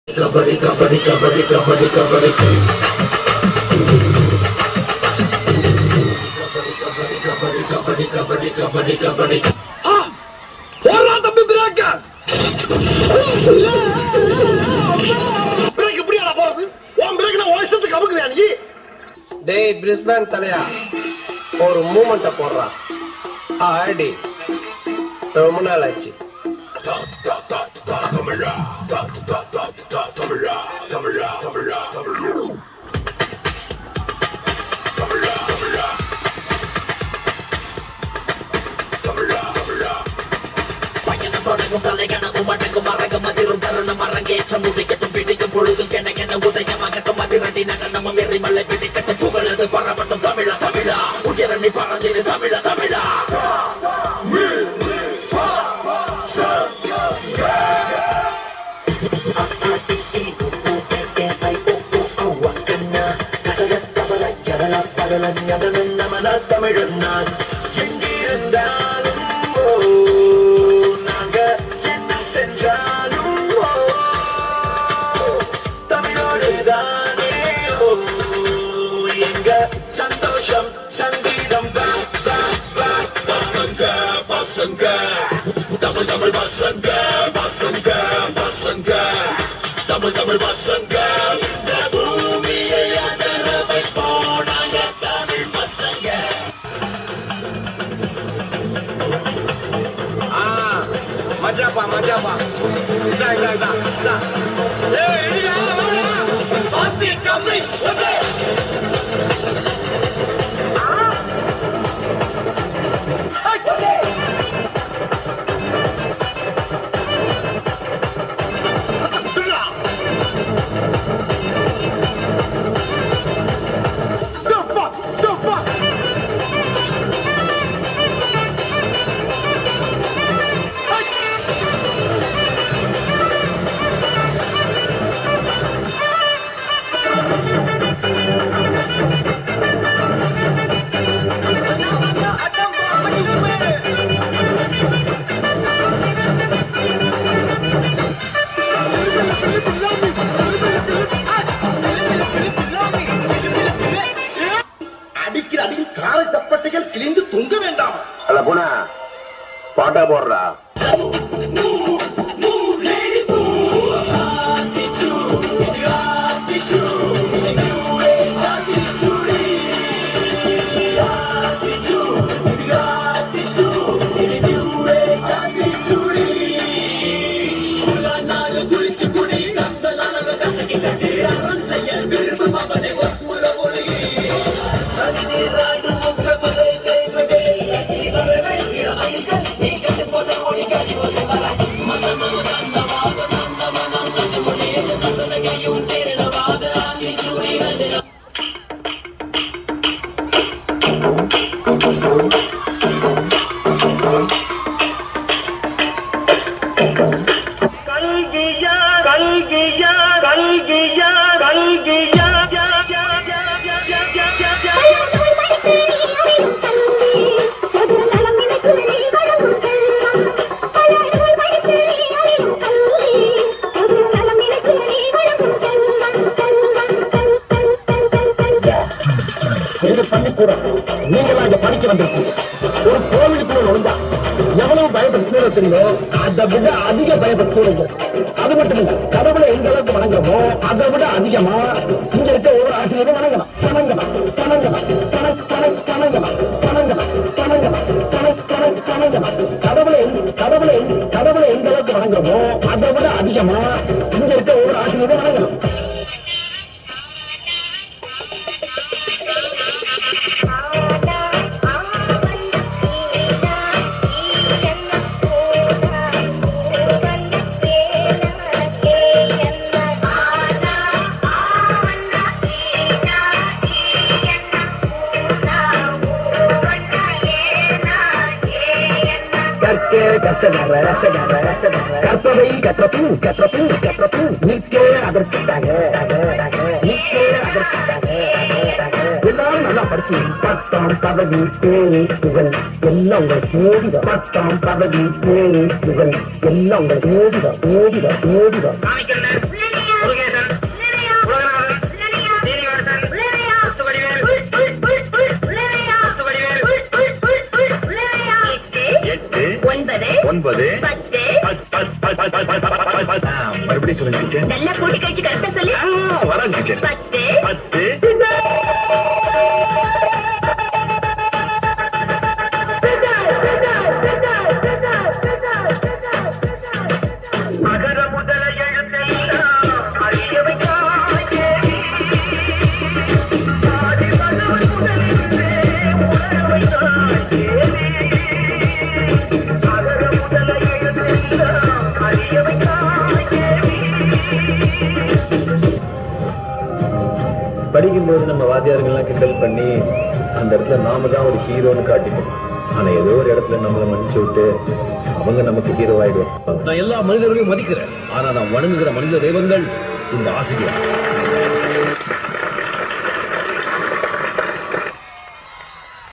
Kabaddi, kabaddi, kabaddi, kabaddi, kabaddi. Kabaddi, kabaddi, kabaddi, kabaddi, kabaddi. போடுறா தம்பி பிரேக்க. Break எப்படியாடா போறது? உன் பிரேக் நான் வயசுக்கு அமுக்குறியா நீ? டேய் பிரிஸ்பேன் தலையா, ஒரு மூமெண்ட்டை போடுறா. ஆடி ரொம்ப நாள் ஆச்சு. தலைகணக்கும் மடங்கும் மரகம் அதிரும் தருணம் அரங்கேற்றம் முடிக்கட்டும் பிடிக்கும் பொழுதும் கென உதயமாகட்டும் அதிரடி நடனமும் எரிமலை பிடிக்கட்டும் புகழது பரவட்டும் தமிழா தமிழா உயரணி பறந்திரு தமிழா தமிழா. தமிழன் நான் எங்கிருந்தாலும் நாங்க என்ன செஞ்சாலும் தமிழோடு தானே எங்க சந்தோஷம் சங்கீதம் பசங்க பசங்க தமிழ் தமிழ் பசங்க பசங்க பசங்க தமிழ் தமிழ் பசங்க பூமியை அதர வைப்போனாங்க தமிழ் பசங்க. மஜாப்பா மஜாப்பா. இதா இதா இதா இதா. ஏய் இடியா பாத்தி கம்மி ஓகே. அடிக்கிற அடியில் காரை தப்பட்டைகள் கிழிந்து தொங்க வேண்டாம். அல்ல போனா பாட்டா போடுறா. நீங்களா இங்க படிக்க வந்திருக்கீங்க. ஒரு கோவிலுக்குள்ள நுழைஞ்சா எவ்வளவு பயப்படுத்த தெரியுமோ அதை விட அதிக பயப்படுத்த. அது மட்டும் இல்ல, கடவுளை எந்த அளவுக்கு வணங்குறோமோ அதை விட அதிகமா இங்க இருக்க ஒவ்வொரு ஆசிரியரும் வணங்கலாம் வணங்கலாம் வணங்கலாம் வணங்கலாம் வணங்கலாம் வணங்கலாம். கடவுளை எந்த அளவுக்கு வணங்குறோமோ அதை விட அதிகமா இங்க இருக்க ஒவ்வொரு ஆசிரியரும் வணங்கலாம். கற்பவை கற்றபின் நிற்க அதற்காக எல்லாரும் நல்லா படிச்சு பட்டம் பதவி பேரு புகழ் எல்லாம் உங்களை தேடிட. பட்டம் பதவி பேரு புகழ் எல்லாம் உங்களை தேடிட. டீச்சர் நல்லா கூட்டி கழிச்சு கரெக்டா சொல்லு. வரேன் டீச்சர் 10 10 மகர முதல எழுத்தெல்லாம் அறிய வைத்தாய் தேவி. ஆதி மகன் முதலிலே உணர வைத்தாய் தேவி. மகர முதல எழுத்தெல்லாம் அறிய வைத்தாய் தேவி. படிக்கும்போது நம்ம வாத்தியார்கள்லாம் கிண்டல் பண்ணி அந்த இடத்துல நாம தான் ஒரு ஹீரோன்னு காட்டிப்போம். ஆனா ஏதோ ஒரு இடத்துல நம்மளை மன்னிச்சு விட்டு அவங்க நமக்கு ஹீரோ ஆயிடுவோம். நான் எல்லா மனிதர்களையும் மதிக்கிறேன். ஆனா நான் வணங்குகிற மனித தெய்வங்கள் இந்த ஆசிரியர்.